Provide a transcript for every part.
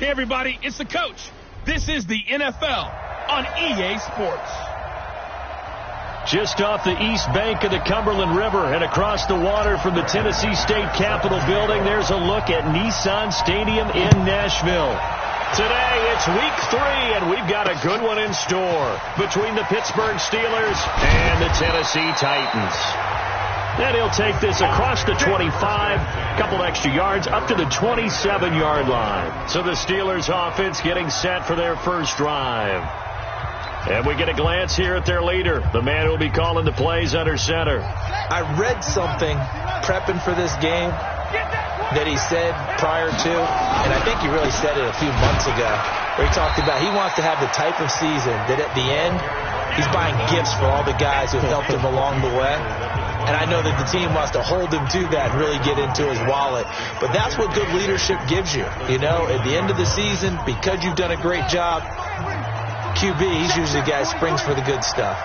Hey, everybody, it's the coach. This is the NFL on EA Sports. Just off the east bank of the Cumberland River and across the water from the Tennessee State Capitol building, there's a look at Nissan Stadium in Nashville. Today, it's week 3, and we've got a good one in store between the Pittsburgh Steelers and the Tennessee Titans. And he'll take this across the 25, a couple extra yards, up to the 27-yard line. So the Steelers offense getting set for their first drive. And we get a glance here at their leader, the man who will be calling the plays under center. I read something prepping for this game that he said prior to, and I think he really said it a few months ago, where he talked about he wants to have the type of season that at the end, he's buying gifts for all the guys who have helped him along the way. And I know that the team wants to hold him to that and really get into his wallet. But that's what good leadership gives you. You know, at the end of the season, because you've done a great job, QB, he's usually the guy who springs for the good stuff.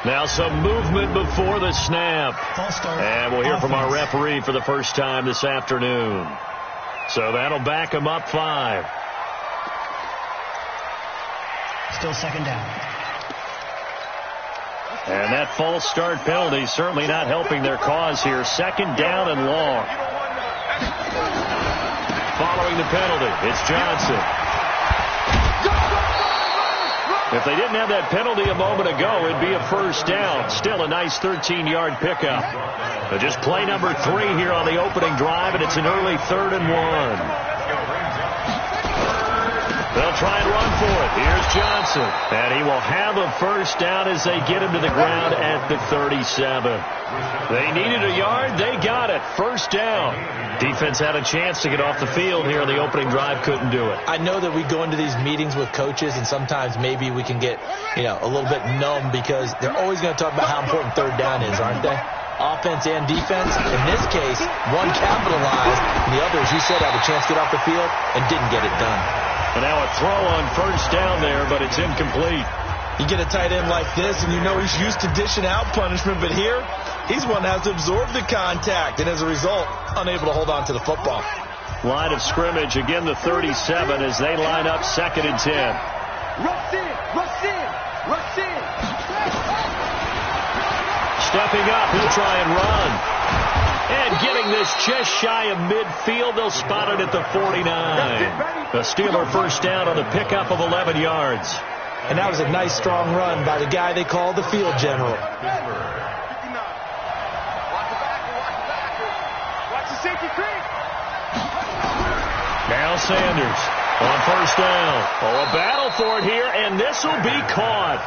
Now some movement before the snap. And we'll hear from our referee for the first time this afternoon. So that'll back him up 5. Still second down. And that false start penalty certainly not helping their cause here. Second down and long. Following the penalty, it's Johnson. If they didn't have that penalty a moment ago, it'd be a first down. Still a nice 13-yard pickup. But just play number 3 here on the opening drive, and it's an early 3rd and 1. They'll try and run for it. Here's Johnson. And he will have a first down as they get him to the ground at the 37. They needed a yard. They got it. First down. Defense had a chance to get off the field here on the opening drive. Couldn't do it. I know that we go into these meetings with coaches, and sometimes maybe we can get, a little bit numb because they're always going to talk about how important third down is, aren't they? Offense and defense. In this case, one capitalized, and the other, as you said, had a chance to get off the field and didn't get it done. And now a throw on first down there, but it's incomplete. You get a tight end like this, and you know he's used to dishing out punishment, but here, he's one that has to absorb the contact, and as a result, unable to hold on to the football. Line of scrimmage, again the 37 as they line up 2nd and 10. Rush in, rush in, rush in. Stepping up, he'll try and run. And getting this just shy of midfield, they'll spot it at the 49. The Steeler first down on the pickup of 11 yards. And that was a nice, strong run by the guy they call the field general. Now Sanders on first down. Oh, a battle for it here, and this will be caught.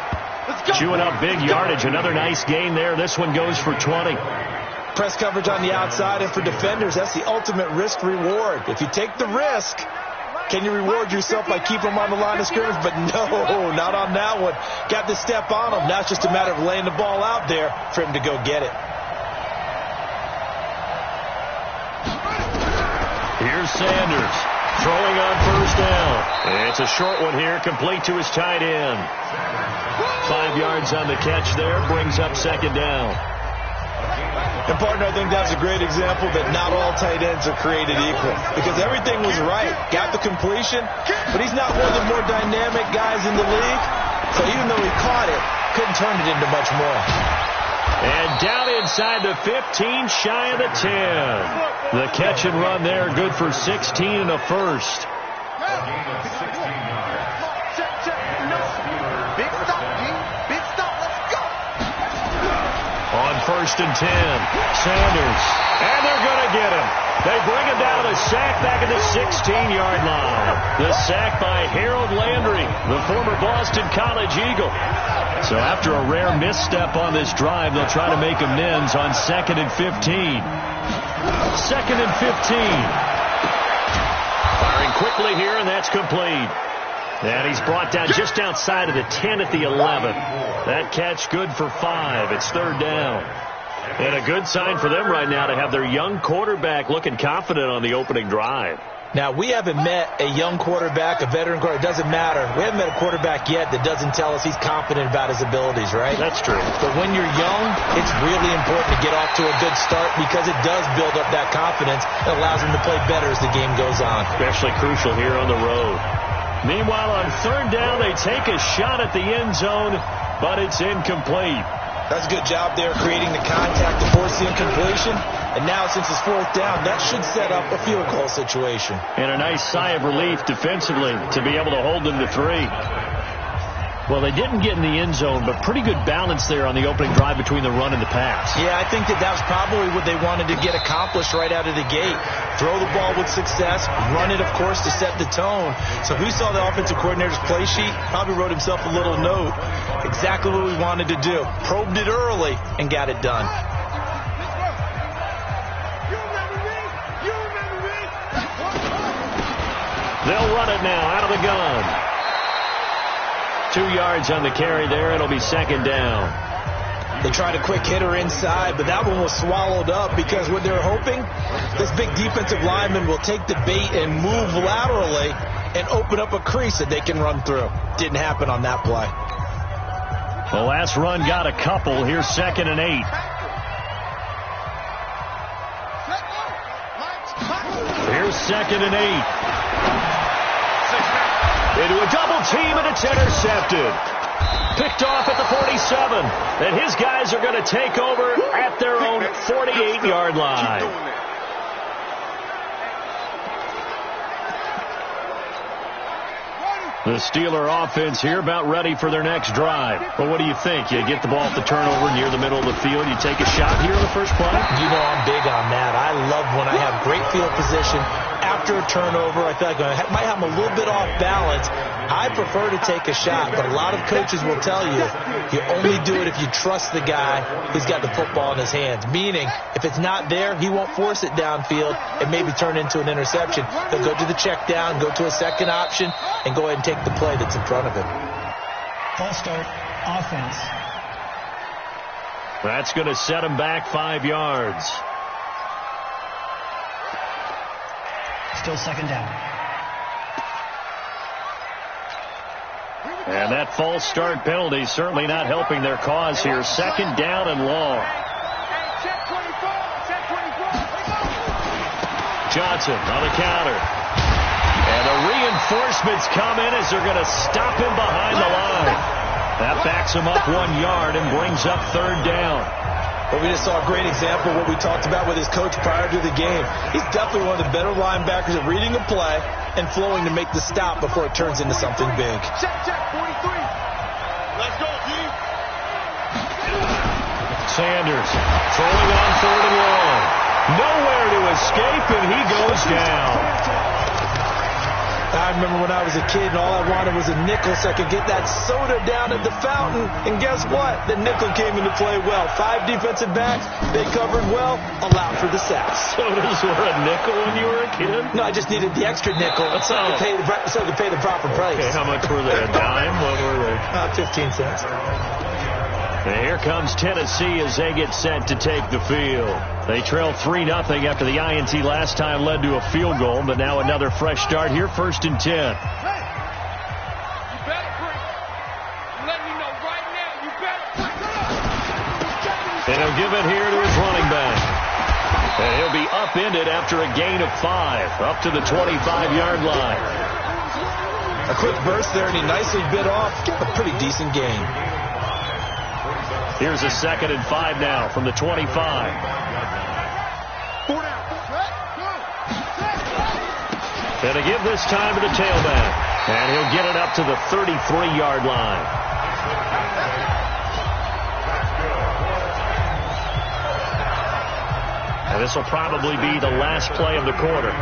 Chewing up big yardage. Another nice gain there. This one goes for 20. Press coverage on the outside, and for defenders, that's the ultimate risk-reward. If you take the risk, can you reward yourself by keeping them on the line of scrimmage? But no, not on that one. Got to step on them. Now it's just a matter of laying the ball out there for him to go get it. Here's Sanders throwing on first down. It's a short one here, complete to his tight end. 5 yards on the catch there, brings up second down. And, partner, I think that's a great example that not all tight ends are created equal. Because everything was right. Got the completion, but he's not one of the more dynamic guys in the league. So even though he caught it, couldn't turn it into much more. And down inside the 15, shy of the 10. The catch and run there, good for 16 and a first. On 1st and 10, Sanders, and they're going to get him. They bring him down a sack back at the 16-yard line. The sack by Harold Landry, the former Boston College Eagle. So after a rare misstep on this drive, they'll try to make amends on 2nd and 15. 2nd and 15. Firing quickly here, and that's complete. And he's brought down just outside of the 10 at the 11. That catch good for 5. It's 3rd down. And a good sign for them right now to have their young quarterback looking confident on the opening drive. Now, we haven't met a young quarterback, a veteran quarterback. It doesn't matter. We haven't met a quarterback yet that doesn't tell us he's confident about his abilities, right? That's true. But when you're young, it's really important to get off to a good start because it does build up that confidence. It allows him to play better as the game goes on. Especially crucial here on the road. Meanwhile, on third down, they take a shot at the end zone, but it's incomplete. That's a good job there creating the contact to force the incompletion. And now, since it's fourth down, that should set up a field goal situation. And a nice sigh of relief defensively to be able to hold them to 3. Well, they didn't get in the end zone, but pretty good balance there on the opening drive between the run and the pass. Yeah, I think that was probably what they wanted to get accomplished right out of the gate. Throw the ball with success, run it, of course, to set the tone. So who saw the offensive coordinator's play sheet probably wrote himself a little note. Exactly what we wanted to do. Probed it early and got it done. They'll run it now out of the gun. 2 yards on the carry there. It'll be second down. They tried a quick hitter inside, but that one was swallowed up because what they're hoping, this big defensive lineman will take the bait and move laterally and open up a crease that they can run through. Didn't happen on that play. The last run got a couple. Here's 2nd and 8. Here's 2nd and 8. Into a double team, and it's intercepted. Picked off at the 47. And his guys are going to take over at their own 48-yard line. The Steeler offense here about ready for their next drive. But what do you think? You get the ball off the turnover near the middle of the field. You take a shot here on the first play? You know I'm big on that. I love when I have great field position. After a turnover, I feel like I might have them a little bit off balance. I prefer to take a shot, but a lot of coaches will tell you, you only do it if you trust the guy who's got the football in his hands. Meaning, if it's not there, he won't force it downfield and maybe turn into an interception. He'll go to the check down, go to a second option, and go ahead and take the play that's in front of him. False start, offense. That's going to set him back 5 yards. Still second down. And that false start penalty certainly not helping their cause here. Second down and long. Johnson on the counter. And the reinforcements come in as they're going to stop him behind the line. That backs him up 1 yard and brings up third down. But we just saw a great example of what we talked about with his coach prior to the game. He's definitely one of the better linebackers at reading a play and flowing to make the stop before it turns into something big. Check, 43. Let's go, D. Sanders throwing on third and long. Nowhere to escape, and he goes down. I remember when I was a kid and all I wanted was a nickel so I could get that soda down at the fountain. And guess what? The nickel came into play well. 5 defensive backs. They covered well. Allowed for the sacks. Sodas were a nickel when you were a kid? No, I just needed the extra nickel so I could pay the proper price. Okay, how much were they? A dime? What were they? 15 cents. And here comes Tennessee as they get set to take the field. They trail 3-0 after the INT last time led to a field goal, but now another fresh start here, 1st and 10. Hey, you better break. Let me know right now. You better break. And he'll give it here to his running back. And he'll be upended after a gain of 5, up to the 25-yard line. A quick burst there, and he nicely bit off a pretty decent gain. Here's a 2nd and 5 now from the 25. And to give this time to the tailback. And he'll get it up to the 33-yard line. And this will probably be the last play of the quarter.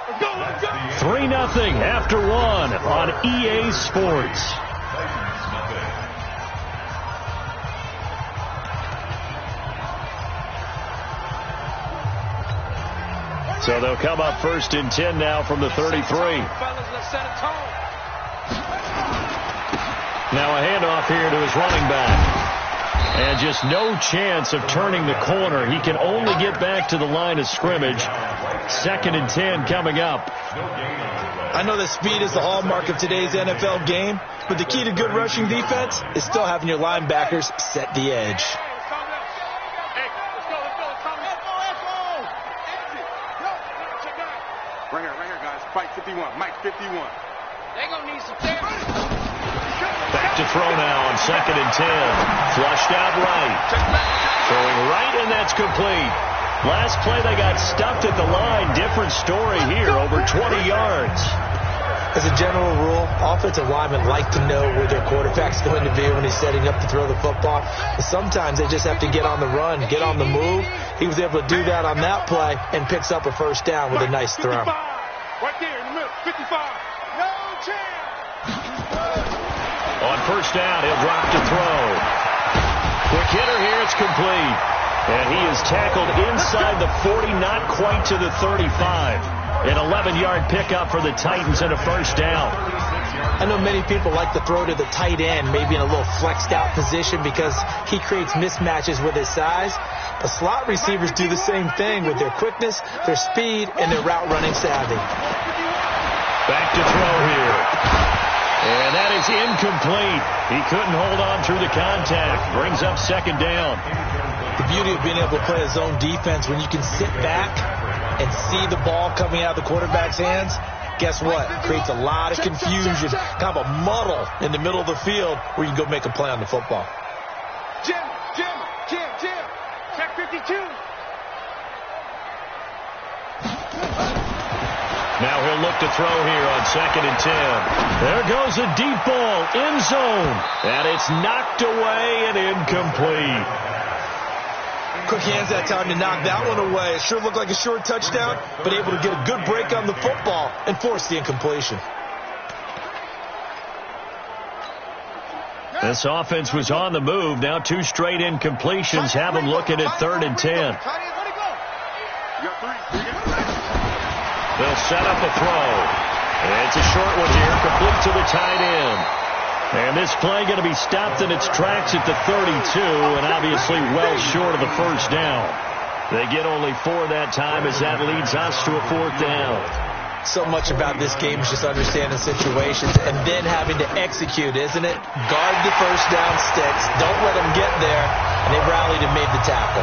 Let's go. 3-0 after 1 on EA Sports. So they'll come up 1st and 10 now from the 33. Now a handoff here to his running back. And just no chance of turning the corner. He can only get back to the line of scrimmage. 2nd and 10 coming up. I know that speed is the hallmark of today's NFL game, but the key to good rushing defense is still having your linebackers set the edge. Right here, guys. Fight 51. Mike 51. They're going to need some damage. Back to throw now on 2nd and 10. Flushed out right. Throwing right, and that's complete. Last play, they got stuffed at the line. Different story here, over 20 yards. As a general rule, offensive linemen like to know where their quarterback's going to be when he's setting up to throw the football. But sometimes they just have to get on the run, get on the move. He was able to do that on that play and picks up a first down with a nice throw. Right there in the middle, 55. No chance. On first down, he'll drop to throw. Quick hitter here, it's complete. And he is tackled inside the 40, not quite to the 35. An 11-yard pickup for the Titans and a first down. I know many people like to throw to the tight end, maybe in a little flexed out position because he creates mismatches with his size. But slot receivers do the same thing with their quickness, their speed, and their route running savvy. Back to throw here. And that is incomplete. He couldn't hold on through the contact. Brings up 2nd down. The beauty of being able to play a zone defense when you can sit back and see the ball coming out of the quarterback's hands, guess what? Creates a lot of confusion, kind of a muddle in the middle of the field where you can go make a play on the football. Jim. Check 52. Now he'll look to throw here on 2nd and 10. There goes a deep ball, end zone. And it's knocked away and incomplete. Quick hands that time to knock that one away. It sure looked like a short touchdown, but able to get a good break on the football and force the incompletion. This offense was on the move. Now 2 straight incompletions have them looking at 3rd and 10. They'll set up a throw. And it's a short one here, complete to the tight end. And this play going to be stopped in its tracks at the 32, and obviously well short of the first down. They get only 4 that time as that leads us to a 4th down. So much about this game is just understanding situations and then having to execute, isn't it? Guard the first down sticks. Don't let them get there. And they rallied and made the tackle.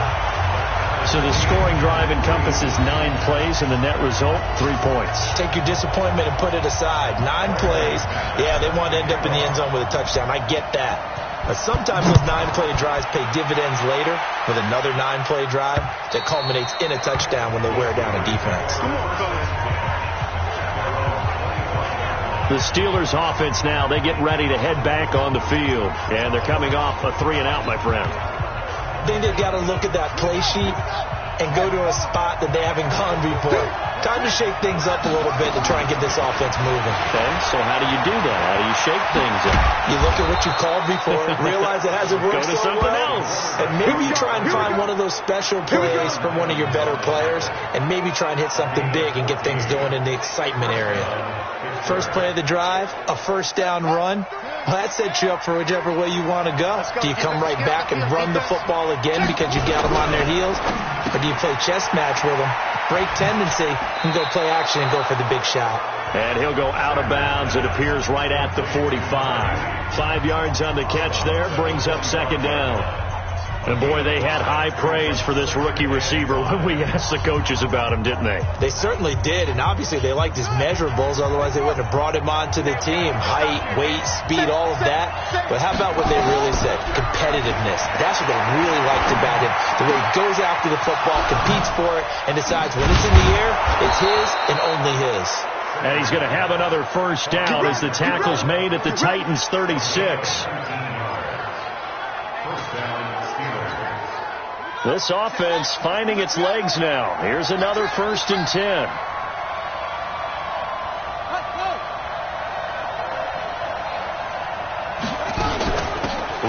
So the scoring drive encompasses 9 plays, and the net result, 3 points. Take your disappointment and put it aside. 9 plays. Yeah, they want to end up in the end zone with a touchdown. I get that. But sometimes those 9-play drives pay dividends later with another 9-play drive that culminates in a touchdown when they wear down a defense. The Steelers offense now, they get ready to head back on the field. And they're coming off a 3-and-out, my friend. I think they've got to look at that play sheet and go to a spot that they haven't gone before. Time to shake things up a little bit to try and get this offense moving. Okay, so how do you do that? How do you shake things up? You look at what you called before, realize it hasn't worked Go to so something well, else. and maybe try and find one of those special plays from one of your better players, and maybe try and hit something big and get things going in the excitement area. First play of the drive, a first down run. Well, that sets you up for whichever way you want to go. Do you come right back and run the football again because you got them on their heels? Or do you play chess match with them, break tendency, and go play action and go for the big shot? And he'll go out of bounds. It appears right at the 45. 5 yards on the catch there, brings up 2nd down. And, boy, they had high praise for this rookie receiver when we asked the coaches about him, didn't they? They certainly did, and obviously they liked his measurables. Otherwise, they wouldn't have brought him onto the team. Height, weight, speed, all of that. But how about what they really said? Competitiveness. That's what they really liked about him. The way he goes after the football, competes for it, and decides when it's in the air, it's his and only his. And he's going to have another first down as the tackle's made at the Titans' 36. This offense finding its legs now. Here's another 1st and 10.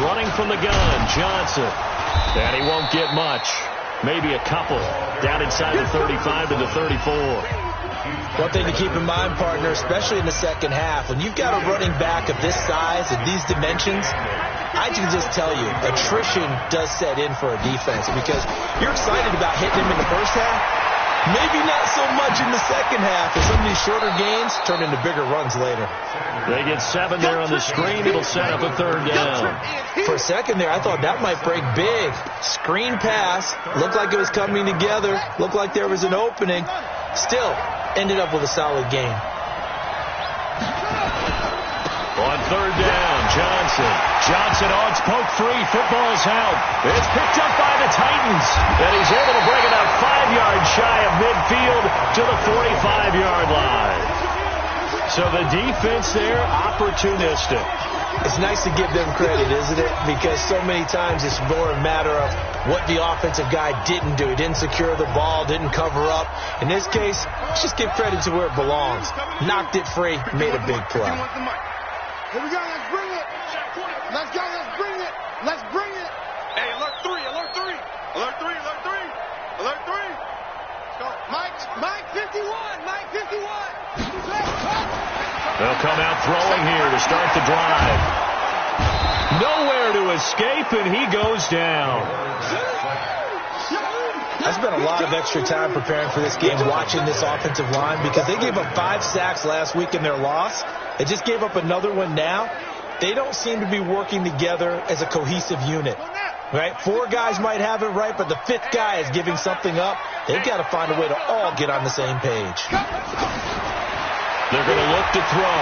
Running from the gun, Johnson. And he won't get much. Maybe a couple. Down inside the 35 to the 34. One thing to keep in mind, partner, especially in the second half, when you've got a running back of this size and these dimensions, I can just tell you, attrition does set in for a defense because you're excited about hitting him in the first half. Maybe not so much in the second half, as some of these shorter gains turn into bigger runs later. They get 7 there on the screen. It'll set up a third down. For a second there, I thought that might break big. Screen pass. Looked like it was coming together. Looked like there was an opening. Still, ended up with a solid gain. On third down, Johnson. Oh, it's poked free. Football's out. It's picked up by the Titans. And he's able to bring it up 5 yards shy of midfield to the 45-yard line. So the defense there, opportunistic. It's nice to give them credit, isn't it? Because so many times it's more a matter of what the offensive guy didn't do. He didn't secure the ball, didn't cover up. In this case, let's just give credit to where it belongs. Knocked it free, made a big play. Here we go, let's bring it. Let's go, let's bring it. Let's bring it. Hey, alert 3, alert 3. Alert 3, alert 3. Alert 3. Let's go. Mike 51, Mike 51. They'll come out throwing here to start the drive. Nowhere to escape, and he goes down. I spent a lot of extra time preparing for this game, watching this offensive line, because they gave up 5 sacks last week in their loss. They just gave up another one now. They don't seem to be working together as a cohesive unit. Right? 4 guys might have it right, but the 5th guy is giving something up. They've got to find a way to all get on the same page. They're going to look to throw.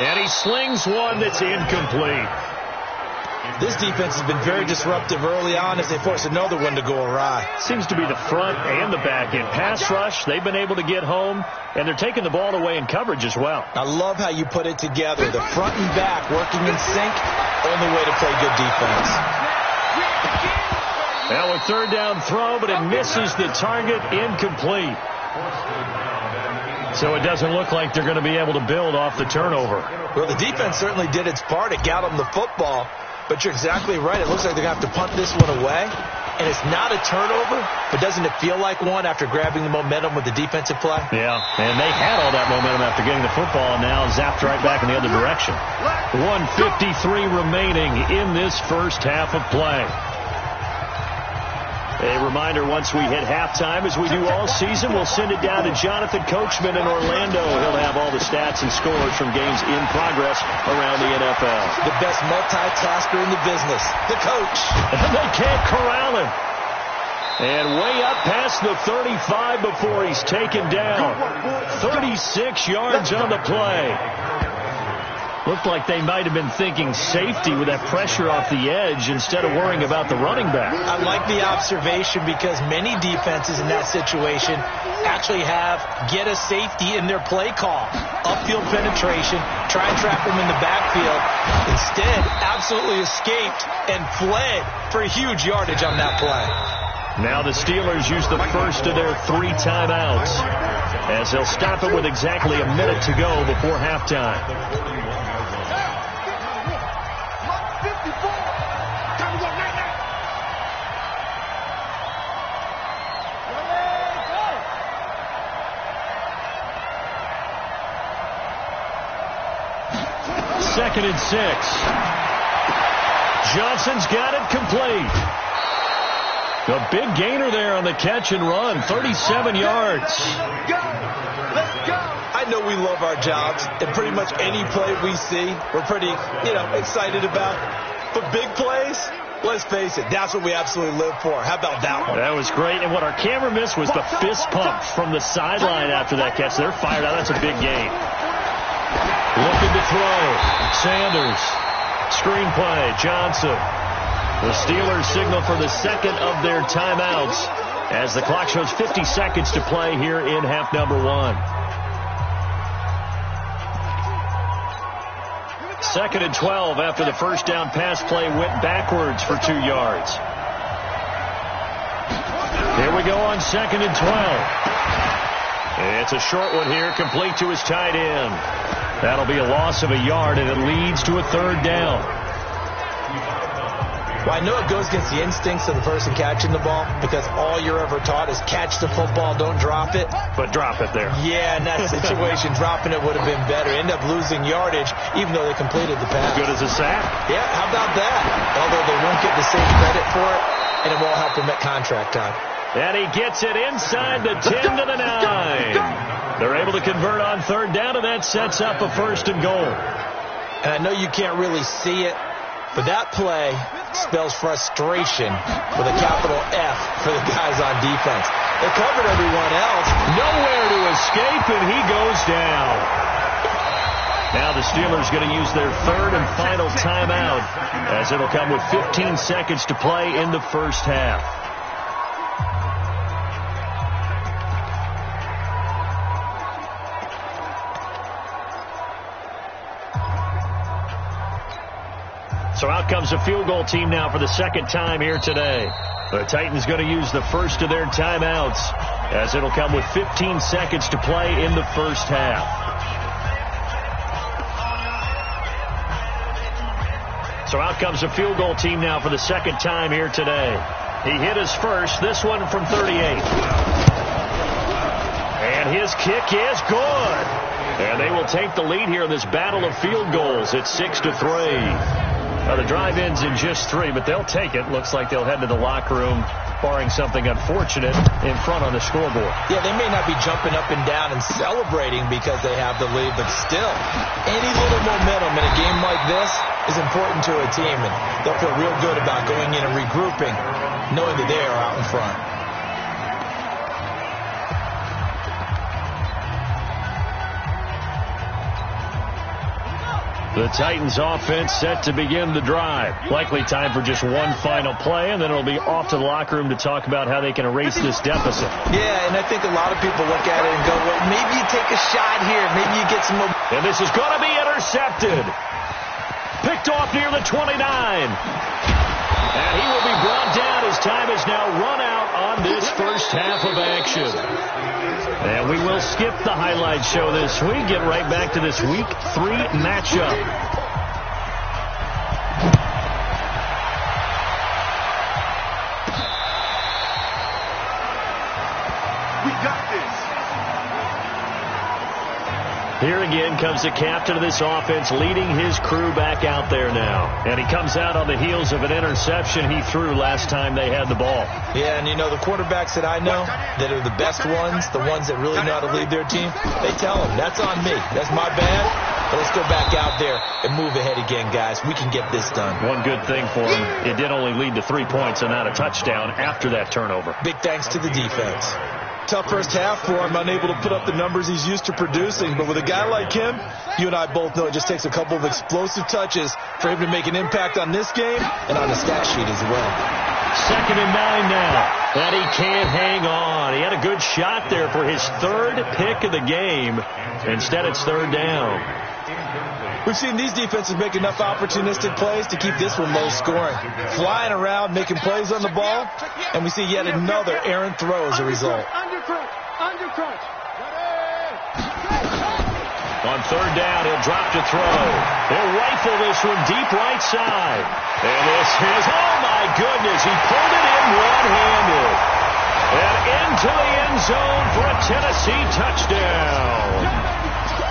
And he slings one that's incomplete. This defense has been very disruptive early on as they force another one to go awry. Seems to be the front and the back end. Pass rush, they've been able to get home, and they're taking the ball away in coverage as well. I love how you put it together. The front and back working in sync, only way to play good defense. Now a third down throw, but it misses the target, incomplete. So it doesn't look like they're going to be able to build off the turnover. Well, the defense certainly did its part. It got them the football. But you're exactly right. It looks like they're going to have to punt this one away. And it's not a turnover, but doesn't it feel like one after grabbing the momentum with the defensive play? Yeah, and they had all that momentum after getting the football, and now zapped right back in the other direction. 1:53 remaining in this first half of play. A reminder, once we hit halftime, as we do all season, we'll send it down to Jonathan Coachman in Orlando. He'll have all the stats and scores from games in progress around the NFL. The best multitasker in the business, the coach. And they can't corral him. And way up past the 35 before he's taken down. 36 yards on the play. Looked like they might have been thinking safety with that pressure off the edge instead of worrying about the running back. I like the observation because many defenses in that situation actually have get a safety in their play call. Upfield penetration, try and trap them in the backfield. Instead, absolutely escaped and fled for huge yardage on that play. Now the Steelers use the first of their 3 timeouts as they'll stop it with exactly a minute to go before halftime. Second and 6. Johnson's got it complete. A big gainer there on the catch and run, 37 yards. Let's go. I know we love our jobs, and pretty much any play we see, we're pretty, excited about. But big plays, let's face it, that's what we absolutely live for. How about that one? That was great, and what our camera missed was the fist pump from the sideline after that catch. They're fired out. That's a big gain. Looking to throw. Sanders. Screenplay. Johnson. The Steelers signal for the second of their timeouts as the clock shows 50 seconds to play here in half number 1. Second and 12 after the first down pass play went backwards for 2 yards. Here we go on second and 12. It's a short one here, complete to his tight end. That'll be a loss of a yard, and it leads to a third down. Well, I know it goes against the instincts of the person catching the ball because all you're ever taught is catch the football, don't drop it. But drop it there. Yeah, in that situation, dropping it would have been better. End up losing yardage, even though they completed the pass. Good as a sack. Yeah, how about that? Although they won't get the same credit for it, and it won't help them at contract time. And he gets it inside the 10 to the 9. They're able to convert on third down, and that sets up a 1st and goal. And I know you can't really see it, but that play spells frustration with a capital F for the guys on defense. They covered everyone else. Nowhere to escape, and he goes down. Now the Steelers going to use their 3rd and final timeout, as it'll come with 15 seconds to play in the first half. So out comes a field goal team now for the 2nd time here today. The Titans going to use the first of their timeouts, as it'll come with 15 seconds to play in the first half. So out comes a field goal team now for the 2nd time here today. He hit his first, this one from 38. And his kick is good. And they will take the lead here in this battle of field goals. It's 6-3. The drive ends in just 3, but they'll take it. Looks like they'll head to the locker room, barring something unfortunate, in front on the scoreboard. Yeah, they may not be jumping up and down and celebrating because they have the lead, but still, any little momentum in a game like this is important to a team, and they'll feel real good about going in and regrouping, knowing that they are out in front. The Titans offense set to begin the drive. Likely time for just one final play, and then it'll be off to the locker room to talk about how they can erase this deficit. Yeah, and I think a lot of people look at it and go, well, maybe you take a shot here. Maybe you get some more. And this is going to be intercepted. Picked off near the 29. And he will be brought down. His time is now run out on this first half of action. And we will skip the highlight show this week. Get right back to this Week 3 matchup. We got this. Here again comes the captain of this offense, leading his crew back out there now. And he comes out on the heels of an interception he threw last time they had the ball. Yeah, and you know, the quarterbacks that I know that are the best ones, the ones that really know how to lead their team, they tell them, that's on me. That's my bad. But let's go back out there and move ahead again, guys. We can get this done. One good thing for him, it did only lead to 3 points and not a touchdown after that turnover. Big thanks to the defense. Tough first half for him, unable to put up the numbers he's used to producing. But with a guy like him, you and I both know it just takes a couple of explosive touches for him to make an impact on this game and on the stat sheet as well. 2nd and 9 now. And he can't hang on. He had a good shot there for his 3rd pick of the game. Instead, it's 3rd down. We've seen these defenses make enough opportunistic plays to keep this one low scoring. Flying around, making plays on the ball, and we see yet another errant throw as a result. Undercrunch. On 3rd down, he'll drop to throw. He'll rifle this one deep right side. And this is, oh my goodness, he pulled it in one-handed. And into the end zone for a Tennessee touchdown.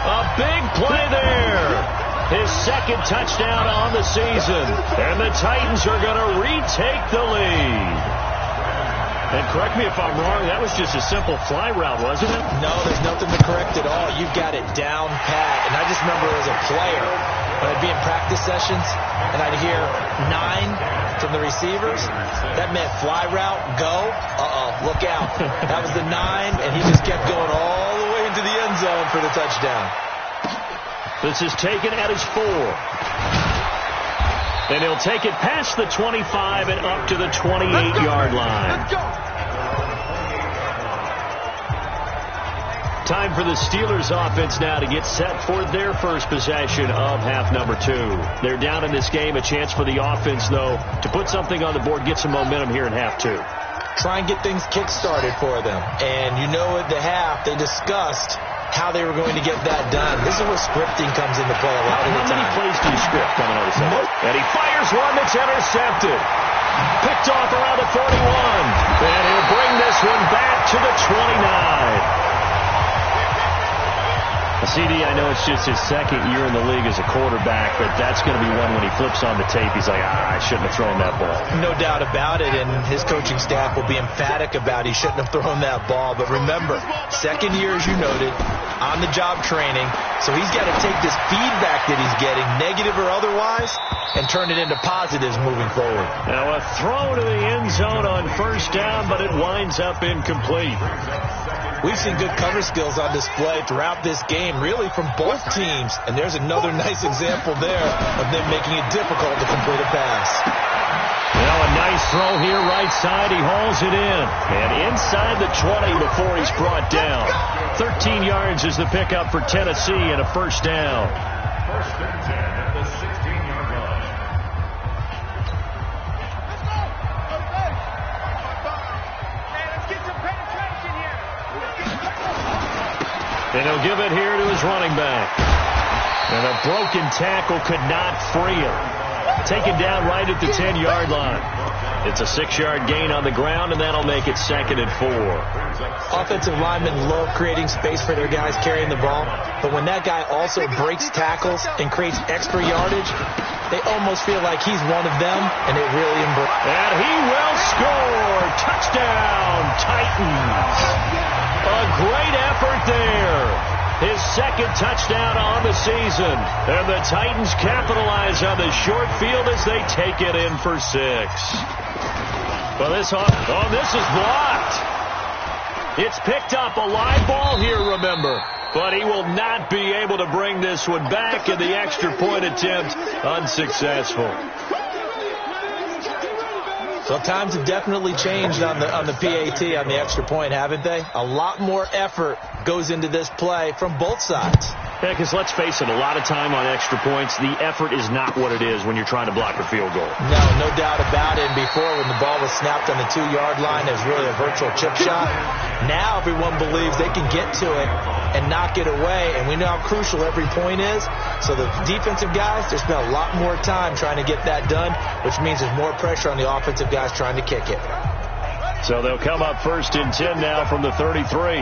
A big play there. His 2nd touchdown on the season. And the Titans are going to retake the lead. And correct me if I'm wrong, that was just a simple fly route, wasn't it? No, there's nothing to correct at all. You've got it down pat. And I just remember as a player, when I'd be in practice sessions, and I'd hear 9 from the receivers, that meant fly route, go. Look out. That was the 9, and he just kept going all the way into the end zone for the touchdown. This is taken at his 4. And he'll take it past the 25 and up to the 28-yard line. Let's go. Time for the Steelers offense now to get set for their first possession of half number 2. They're down in this game. A chance for the offense, though, to put something on the board, get some momentum here in half 2. Try and get things kick-started for them. And you know at the half, they discussed how they were going to get that done. This is where scripting comes into play a lot of the time. How many plays do you script coming out of the And he fires one that's intercepted. Picked off around the 41. And he'll bring this one back to the 29. CD, I know it's just his second year in the league as a quarterback, but that's going to be one when he flips on the tape. He's like, I shouldn't have thrown that ball. No doubt about it, and his coaching staff will be emphatic about he shouldn't have thrown that ball. But remember, second year, as you noted, on-the-job training, so he's got to take this feedback that he's getting, negative or otherwise, and turn it into positives moving forward. Now a throw to the end zone on first down, but it winds up incomplete. We've seen good cover skills on display throughout this game, really from both teams. And there's another nice example there of them making it difficult to complete a pass. Now a nice throw here right side. He hauls it in. And inside the 20 before he's brought down. 13 yards is the pickup for Tennessee and a first down. First and 10 at the 16-yard line. And he'll give it here to his running back. And a broken tackle could not free him. Taken down right at the 10-yard line. It's a 6-yard gain on the ground, and that'll make it 2nd and 4. Offensive linemen love creating space for their guys carrying the ball, but when that guy also breaks tackles and creates extra yardage, they almost feel like he's one of them, and it really embraces. And he will score. Touchdown, Titans. A great effort there. His second touchdown on the season. And the Titans capitalize on the short field as they take it in for 6. Well, this is blocked. It's picked up. A live ball here, remember. But he will not be able to bring this one back, and the extra point attempt unsuccessful. So times have definitely changed on the PAT, on the extra point, haven't they? A lot more effort goes into this play from both sides. Yeah, because let's face it, a lot of time on extra points, the effort is not what it is when you're trying to block a field goal. No doubt about it. And before, when the ball was snapped on the 2-yard line, it was really a virtual chip shot. Now everyone believes they can get to it and knock it away, and we know how crucial every point is. So the defensive guys, they spend a lot more time trying to get that done, which means there's more pressure on the offensive guys trying to kick it. So they'll come up 1st and 10 now from the 33.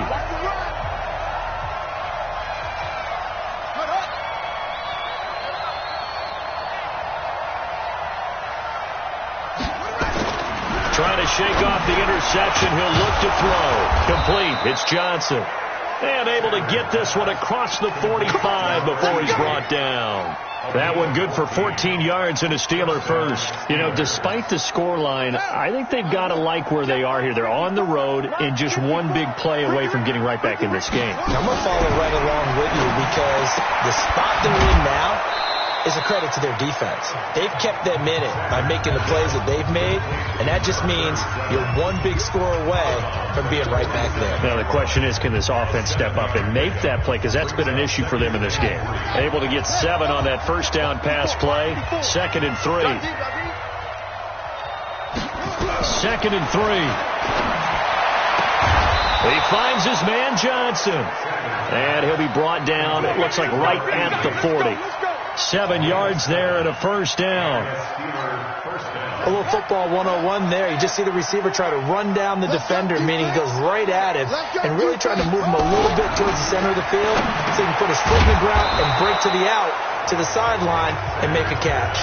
Trying to shake off the interception. He'll look to throw. Complete. It's Johnson. And able to get this one across the 45 before he's brought down. That one good for 14 yards and a Steeler first. You know, despite the scoreline, I think they've got to like where they are here. They're on the road and just one big play away from getting right back in this game. I'm going to follow right along with you because the spot they're in now is a credit to their defense. They've kept them in it by making the plays that they've made, and that just means you're one big score away from being right back there. Now the question is, can this offense step up and make that play? Because that's been an issue for them in this game. Able to get 7 on that first down pass play. 2nd and 3. 2nd and 3. He finds his man Johnson. And he'll be brought down, it looks like right at the 40. 7 yards there and a first down. A little football 101 there. You just see the receiver try to run down the defender, meaning he goes right at him and really trying to move him a little bit towards the center of the field so he can put his foot in the ground and break to the out, to the sideline, and make a catch.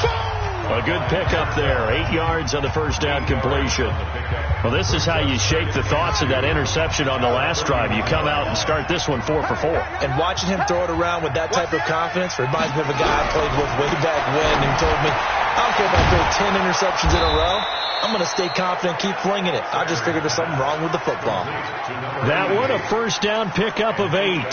A good pickup there. 8 yards on the first down completion. Well, this is how you shake the thoughts of that interception on the last drive. You come out and start this one 4 for 4. And watching him throw it around with that type of confidence reminds me of a guy I played with way back when and told me, I don't care if I throw 10 interceptions in a row. I'm going to stay confident, keep flinging it. I just figured there's something wrong with the football. That one, a first down pickup of 8.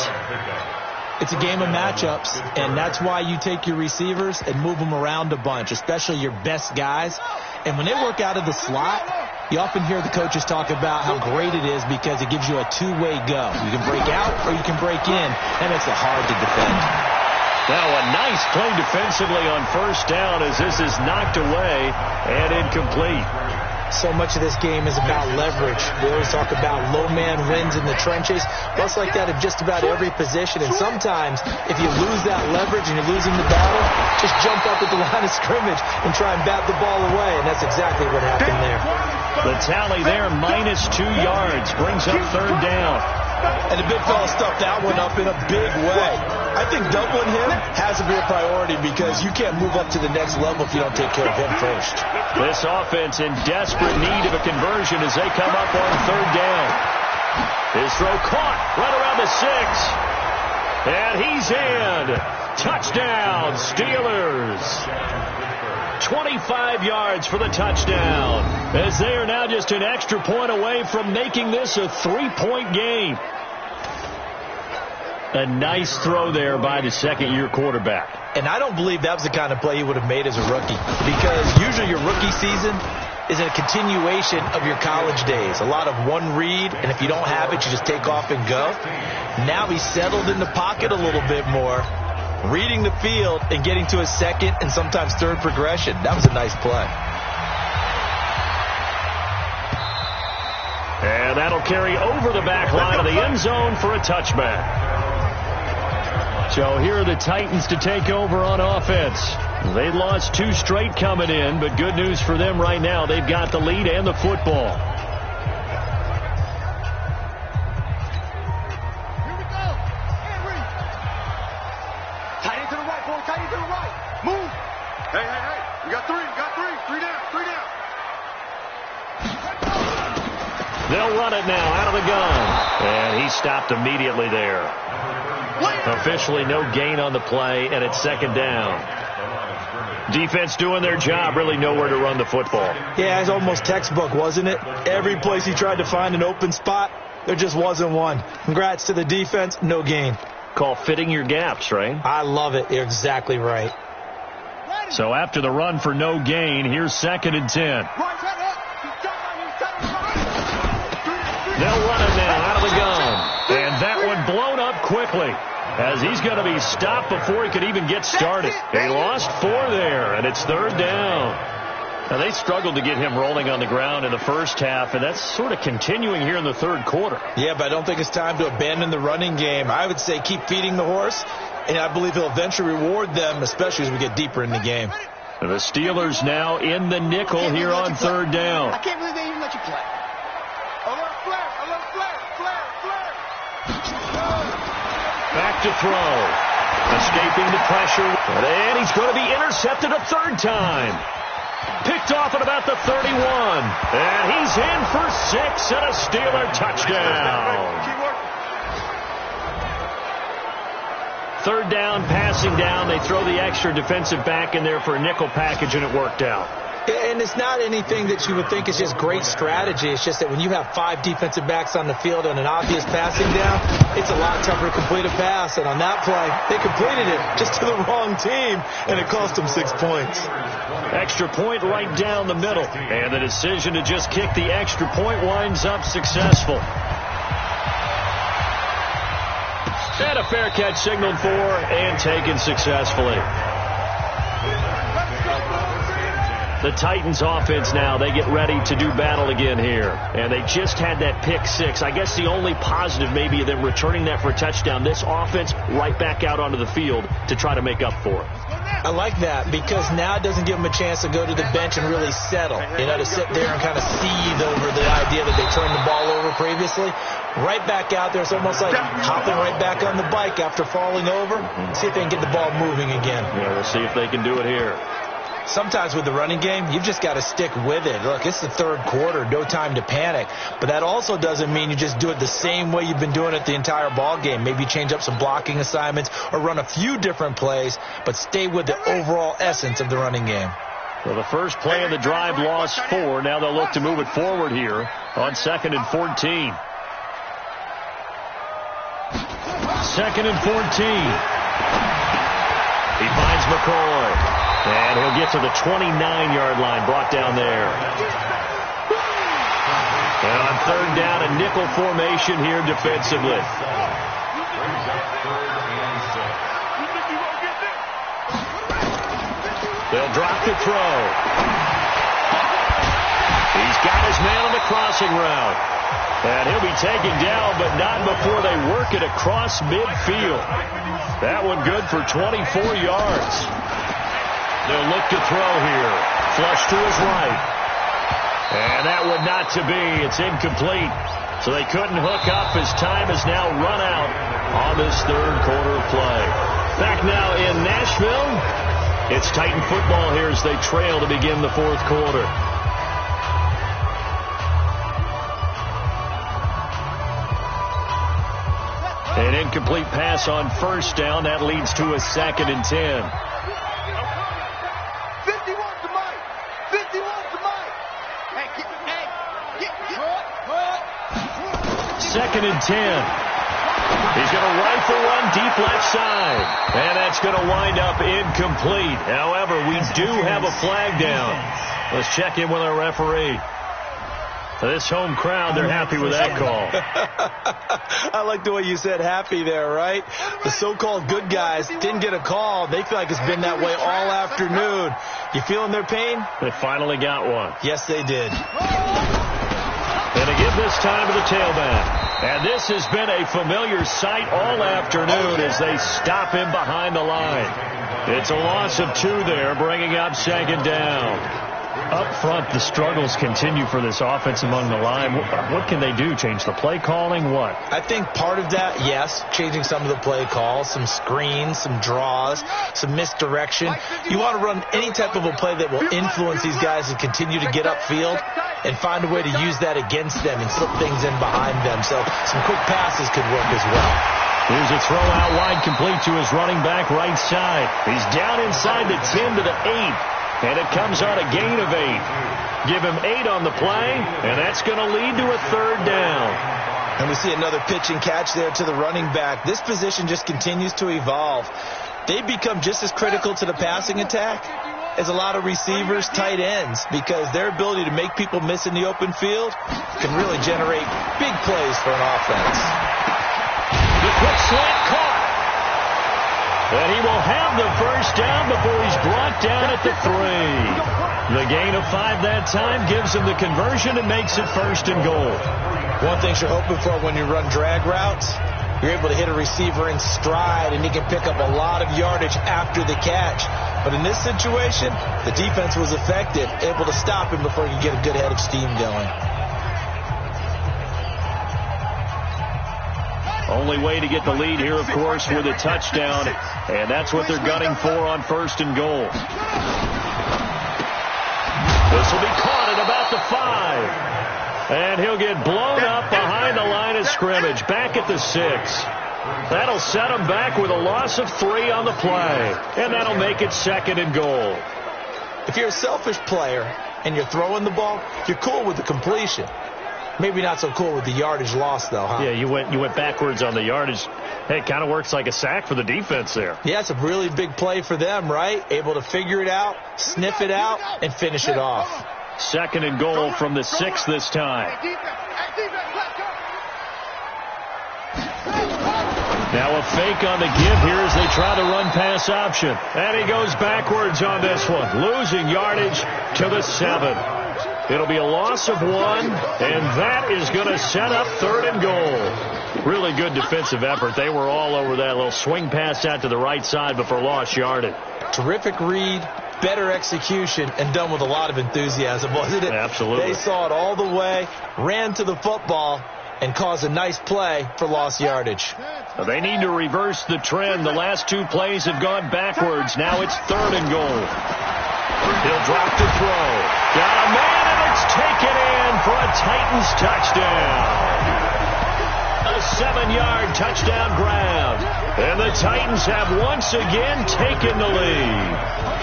It's a game of matchups, and that's why you take your receivers and move them around a bunch, especially your best guys. And when they work out of the slot, you often hear the coaches talk about how great it is because it gives you a two-way go. You can break out or you can break in. That makes it hard to defend. Now a nice play defensively on first down as this is knocked away and incomplete. So much of this game is about leverage. We always talk about low man wins in the trenches. Well, it's like that in just about every position. And sometimes, if you lose that leverage and you're losing the battle, just jump up at the line of scrimmage and try and bat the ball away. And that's exactly what happened there. The tally there, -2 yards, brings up third down. And the big fella stuffed that one up in a big way. I think doubling him has to be a priority because you can't move up to the next level if you don't take care of him first. This offense in desperate need of a conversion as they come up on third down. His throw caught right around the 6. And he's in. Touchdown, Steelers. 25 yards for the touchdown, as they are now just an extra point away from making this a 3-point game. A nice throw there by the second-year quarterback. And I don't believe that was the kind of play he would have made as a rookie, because usually your rookie season is a continuation of your college days. A lot of one read, and if you don't have it, you just take off and go. Now he's settled in the pocket a little bit more, reading the field and getting to a second and sometimes third progression. That was a nice play. And that'll carry over the back line of the end zone for a touchback. So here are the Titans to take over on offense. They lost 2 straight coming in, but good news for them right now. They've got the lead and the football. They'll run it now out of the gun. And he stopped immediately there. Officially no gain on the play, and it's second down. Defense doing their job, really nowhere to run the football. Yeah, it's almost textbook, wasn't it? Every place he tried to find an open spot, there just wasn't one. Congrats to the defense, no gain. Call fitting your gaps, right? I love it. You're exactly right. So after the run for no gain, here's 2nd and 10. They'll run it now out of the gun. And that one blown up quickly, as he's going to be stopped before he could even get started. They lost 4 there, and it's third down. Now, they struggled to get him rolling on the ground in the first half, and that's sort of continuing here in the third quarter. Yeah, but I don't think it's time to abandon the running game. I would say keep feeding the horse, and I believe he'll eventually reward them, especially as we get deeper in the game. And the Steelers now in the nickel here on third down. I can't believe they even let you play. Alert flare, alert flare, flare, flare. Back to throw. Escaping the pressure. And he's going to be intercepted a third time. Picked off at about the 31. And he's in for 6 and a Steeler touchdown. Third down, passing down. They throw the extra defensive back in there for a nickel package, and it worked out. And it's not anything that you would think is just great strategy. It's just that when you have 5 defensive backs on the field on an obvious passing down, it's a lot tougher to complete a pass. And on that play, they completed it just to the wrong team, and it cost them 6 points. Extra point right down the middle. And the decision to just kick the extra point winds up successful. And a fair catch signaled for and taken successfully. The Titans offense now, they get ready to do battle again here. And they just had that pick 6. I guess the only positive maybe of them returning that for a touchdown. This offense right back out onto the field to try to make up for it. I like that because now it doesn't give them a chance to go to the bench and really settle. You know, to sit there and kind of seethe over the idea that they turned the ball over previously. Right back out there. It's almost like hopping right back on the bike after falling over. See if they can get the ball moving again. Yeah, we'll see if they can do it here. Sometimes with the running game, you've just got to stick with it. Look, it's the third quarter, no time to panic. But that also doesn't mean you just do it the same way you've been doing it the entire ball game. Maybe change up some blocking assignments or run a few different plays, but stay with the overall essence of the running game. Well, the first play of the drive lost 4. Now they'll look to move it forward here on 2nd and 14. 2nd and 14. He finds McCoy. And he'll get to the 29-yard line, brought down there. And on third down, a nickel formation here defensively. They'll drop the throw. He He's got his man on the crossing route. And he'll be taken down, but not before they work it across midfield. That one good for 24 yards. They'll look to throw here. Flush to his right. And that one not to be. It's incomplete. So they couldn't hook up as time has now run out on this third quarter play. Back now in Nashville. It's Titan football here as they trail to begin the fourth quarter. An incomplete pass on first down. That leads to a 2nd and 10. 51 to Mike. 51 to Mike. Hey, get. 2nd and 10. He's going to rifle one deep left side. And that's going to wind up incomplete. However, we do have a flag down. Let's check in with our referee. This home crowd, they're happy with that call. I like the way you said happy there, right? The so-called good guys didn't get a call. They feel like it's been that way all afternoon. You feeling their pain? They finally got one. Yes, they did. And they give this time to the tailback. And this has been a familiar sight all afternoon as they stop him behind the line. It's a loss of 2 there, bringing up 2nd down. Up front, the struggles continue for this offense among the line. What can they do? Change the play calling? What? I think part of that, yes, changing some of the play calls, some screens, some draws, some misdirection. You want to run any type of a play that will influence these guys to continue to get upfield and find a way to use that against them and slip things in behind them. So some quick passes could work as well. Here's a throw out wide, complete to his running back right side. He's down inside the 10 to the 8. And it comes on a gain of 8. Give him 8 on the play, and that's going to lead to a 3rd down. And we see another pitch and catch there to the running back. This position just continues to evolve. They've become just as critical to the passing attack as a lot of receivers, tight ends, because their ability to make people miss in the open field can really generate big plays for an offense. The quick slant caught. And he will have the first down before he's brought down at the 3. The gain of 5 that time gives him the conversion and makes it 1st and goal. One thing you're hoping for when you run drag routes, you're able to hit a receiver in stride, and he can pick up a lot of yardage after the catch. But in this situation, the defense was effective, able to stop him before he could get a good head of steam going. Only way to get the lead here, of course, with a touchdown, and that's what they're gunning for on 1st and goal. This will be caught at about the 5. And he'll get blown up behind the line of scrimmage, back at the 6. That'll set him back with a loss of 3 on the play, and that'll make it 2nd and goal. If you're a selfish player and you're throwing the ball, you're cool with the completion. Maybe not so cool with the yardage loss, though, huh? Yeah, you went backwards on the yardage. Hey, it kind of works like a sack for the defense there. Yeah, it's a really big play for them, right? Able to figure it out, sniff it out, and finish it off. 2nd and goal from the 6 this time. Now a fake on the give here as they try the run-pass option. And he goes backwards on this one, losing yardage to the 7. It'll be a loss of 1, and that is going to set up 3rd and goal. Really good defensive effort. They were all over that little swing pass out to the right side before lost yardage. Terrific read, better execution, and done with a lot of enthusiasm, wasn't it? Absolutely. They saw it all the way, ran to the football, and caused a nice play for lost yardage. They need to reverse the trend. The last 2 plays have gone backwards. Now it's 3rd and goal. He'll drop to throw. Got a man, and it's taken in for a Titans touchdown. A 7-yard touchdown grab. And the Titans have once again taken the lead.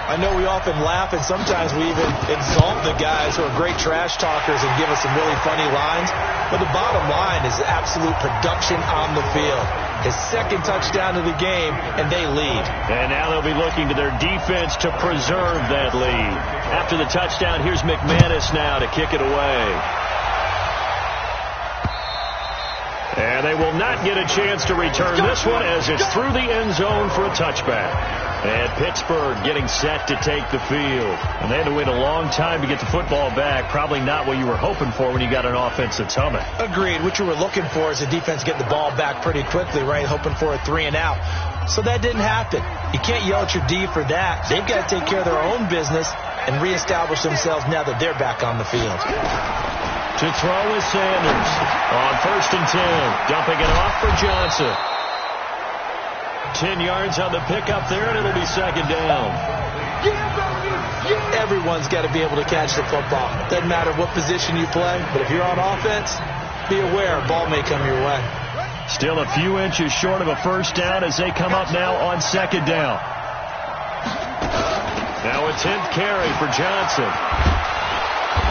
I know we often laugh, and sometimes we even exalt the guys who are great trash talkers and give us some really funny lines. But the bottom line is absolute production on the field. His 2nd touchdown of the game, and they lead. And now they'll be looking to their defense to preserve that lead. After the touchdown, here's McManus now to kick it away. And they will not get a chance to return this one as it's through the end zone for a touchback. And Pittsburgh getting set to take the field. And they had to wait a long time to get the football back. Probably not what you were hoping for when you got an offense that's humming. Agreed. What you were looking for is the defense getting the ball back pretty quickly, right? Hoping for a 3-and-out. So that didn't happen. You can't yell at your D for that. They've got to take care of their own business and reestablish themselves now that they're back on the field. To throw is Sanders on 1st and 10. Dumping it off for Johnson. 10 yards on the pickup there, and it'll be 2nd down. Everyone's got to be able to catch the football. Doesn't matter what position you play, but if you're on offense, be aware a ball may come your way. Still a few inches short of a 1st down as they come up now on 2nd down. Now a 10th carry for Johnson.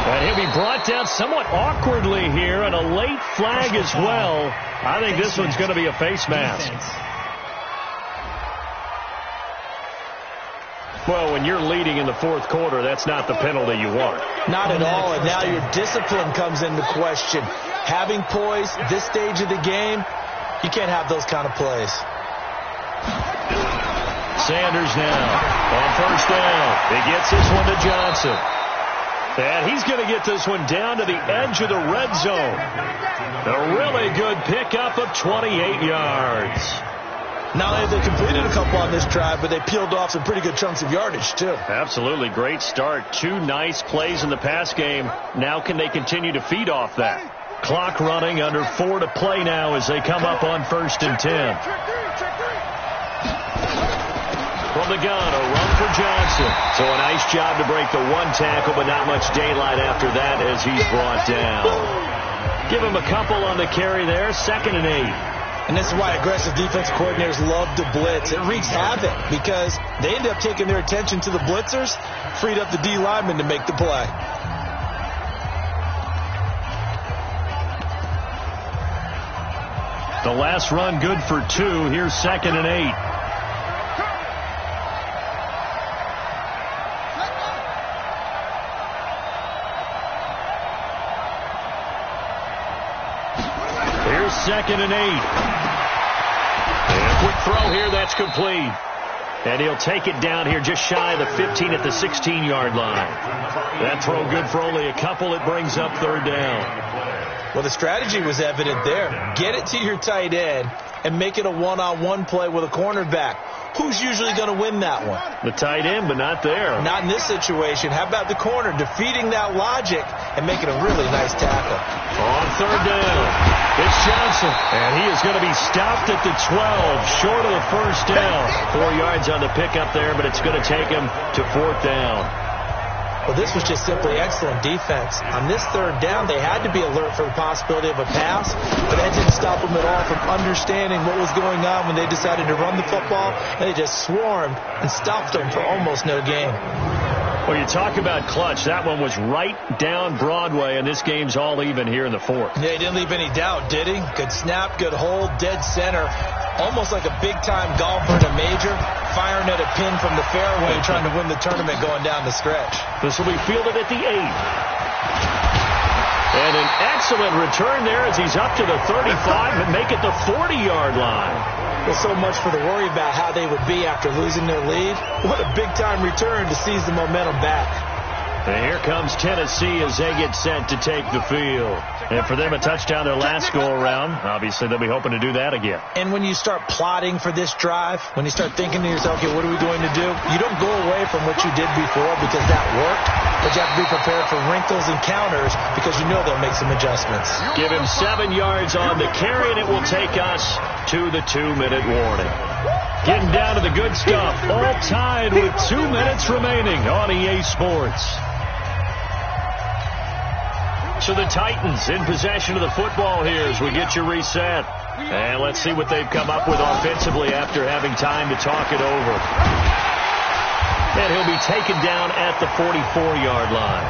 And he'll be brought down somewhat awkwardly here, and a late flag as well. I think this one's going to be a face mask. Well, when you're leading in the 4th quarter, that's not the penalty you want. Not at all, and now your discipline comes into question. Having poise this stage of the game, you can't have those kind of plays. Sanders now on 1st down. He gets this one to Johnson. And he's going to get this one down to the edge of the red zone. A really good pickup of 28 yards. Not only have they completed a couple on this drive, but they peeled off some pretty good chunks of yardage, too. Absolutely. Great start. 2 nice plays in the pass game. Now can they continue to feed off that? Clock running, under 4 to play now as they come up on 1st and 10. From the gun, a run for Johnson. So a nice job to break the 1 tackle, but not much daylight after that as he's brought down. Give him a couple on the carry there, 2nd and 8. And this is why aggressive defense coordinators love to blitz. It wreaks havoc because they end up taking their attention to the blitzers, freed up the D lineman to make the play. The last run good for 2. Here's 2nd and 8. Here's 2nd and 8. And a quick throw here, that's complete. And he'll take it down here just shy of the 15 at the 16-yard line. That throw good for only a couple. It brings up 3rd down. Well, the strategy was evident there. Get it to your tight end and make it a one-on-one play with a cornerback. Who's usually going to win that one? The tight end, but not there. Not in this situation. How about the corner defeating that logic and making a really nice tackle? On 3rd down, it's Johnson. And he is going to be stopped at the 12, short of the 1st down. 4 yards on the pickup there, but it's going to take him to 4th down. Well, this was just simply excellent defense. On this 3rd down, they had to be alert for the possibility of a pass, but that didn't stop them at all from understanding what was going on when they decided to run the football, and they just swarmed and stopped them for almost no gain. Well, you talk about clutch. That one was right down Broadway, and this game's all even here in the 4th. Yeah, he didn't leave any doubt, did he? Good snap, good hold, dead center. Almost like a big-time golfer in a major, firing at a pin from the fairway, trying to win the tournament going down the stretch. This will be fielded at the 8. And an excellent return there as he's up to the 35 and make it the 40-yard line. Well, so much for the worry about how they would be after losing their lead. What a big-time return to seize the momentum back. And here comes Tennessee as they get set to take the field. And for them, a touchdown their last go-around. Obviously, they'll be hoping to do that again. And when you start plotting for this drive, when you start thinking to yourself, okay, what are we going to do? You don't go away from what you did before because that worked, but you have to be prepared for wrinkles and counters because you know they'll make some adjustments. Give him 7 yards on the carry, and it will take us to the 2-minute warning. Getting down to the good stuff, all tied with 2 minutes remaining on EA Sports. So the Titans in possession of the football here as we get you reset. And let's see what they've come up with offensively after having time to talk it over. And he'll be taken down at the 44-yard line.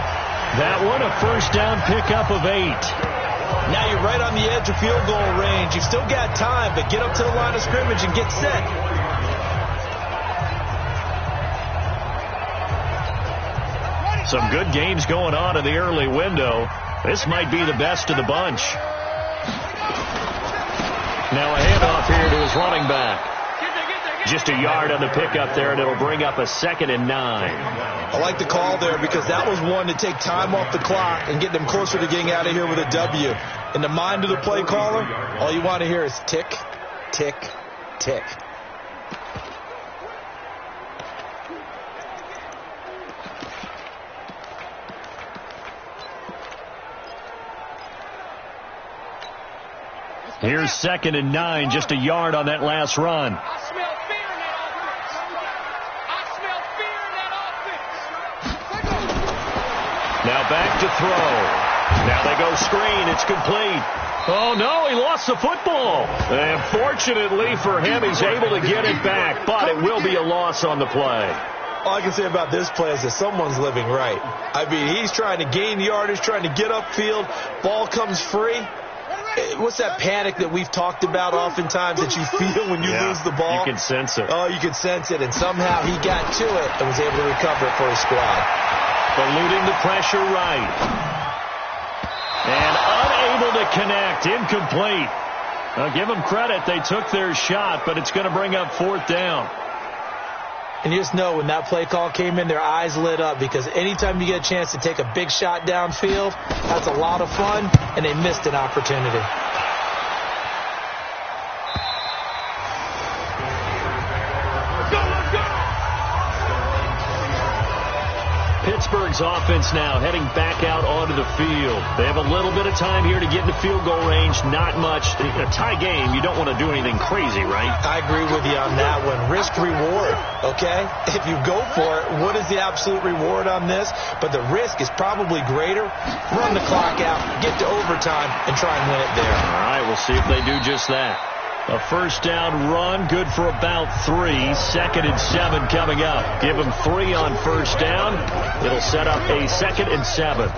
That one, a 1st down pickup of 8. Now you're right on the edge of field goal range. You've still got time, but get up to the line of scrimmage and get set. Some good games going on in the early window. This might be the best of the bunch. Now a handoff here to his running back. Just a yard on the pickup there, and it'll bring up a 2nd and 9. I like the call there because that was one to take time off the clock and get them closer to getting out of here with a W. In the mind of the play caller, all you want to hear is tick, tick, tick. Here's 2nd and 9, just a yard on that last run. I smell fear in that offense. I smell fear in that offense. Now back to throw. Now they go screen. It's complete. Oh, no, he lost the football. And fortunately for him, he's able to get it back, but it will be a loss on the play. All I can say about this play is that someone's living right. I mean, he's trying to gain yardage, trying to get upfield. Ball comes free. What's that panic that we've talked about oftentimes that you feel when you lose the ball? You can sense it. Oh, you can sense it. And somehow he got to it and was able to recover it for his squad. Eluding the pressure right. And unable to connect. Incomplete. I'll give them credit. They took their shot, but it's going to bring up 4th down. And you just know when that play call came in, their eyes lit up because anytime you get a chance to take a big shot downfield, that's a lot of fun, and they missed an opportunity. Pittsburgh's offense now heading back out onto the field. They have a little bit of time here to get in the field goal range. Not much. In a tie game, you don't want to do anything crazy, right? I agree with you on that one. Risk reward, okay? If you go for it, what is the absolute reward on this? But the risk is probably greater. Run the clock out, get to overtime, and try and win it there. All right, we'll see if they do just that. A 1st down run, good for about 3. 2nd and 7 coming up. Give them 3 on 1st down. It'll set up a 2nd and 7.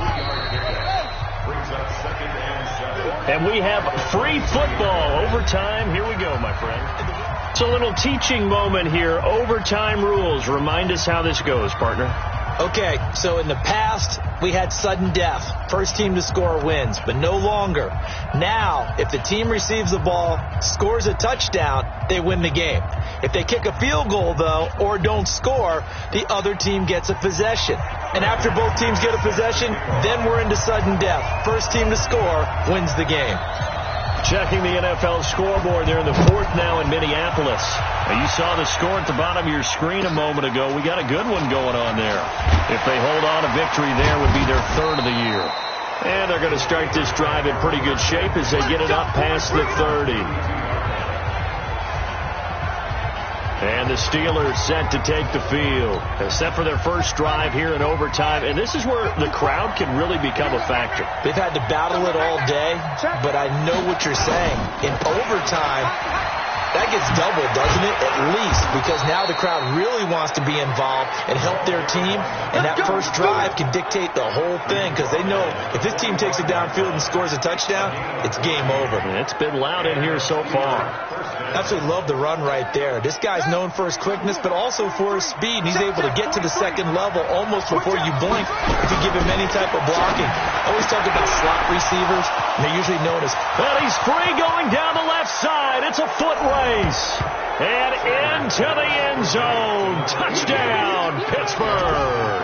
And we have free football. Overtime. Here we go, my friend. It's a little teaching moment here. Overtime rules. Remind us how this goes, partner. Okay, so in the past, we had sudden death. First team to score wins, but no longer. Now, if the team receives the ball, scores a touchdown, they win the game. If they kick a field goal, though, or don't score, the other team gets a possession. And after both teams get a possession, then we're into sudden death. First team to score wins the game. Checking the NFL scoreboard there in the 4th now in Minneapolis. Now you saw the score at the bottom of your screen a moment ago. We got a good one going on there. If they hold on, a victory there would be their 3rd of the year. And they're going to start this drive in pretty good shape as they get it up past the 30. And the Steelers set to take the field. They're set for their first drive here in overtime. And this is where the crowd can really become a factor. They've had to battle it all day, but I know what you're saying. In overtime, that gets doubled, doesn't it? At least, because now the crowd really wants to be involved and help their team. And that first drive can dictate the whole thing because they know if this team takes it downfield and scores a touchdown, it's game over. And it's been loud in here so far. Absolutely love the run right there. This guy's known for his quickness, but also for his speed. And he's able to get to the 2nd level almost before you blink if you give him any type of blocking. I always talk about slot receivers, and they're usually known as... Well, he's free going down the left side. It's a foot race. And into the end zone. Touchdown, Pittsburgh.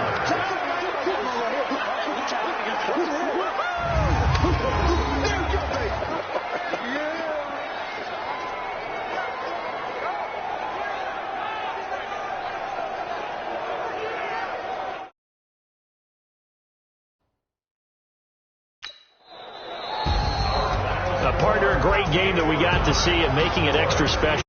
Partner, a great game that we got to see and making it extra special.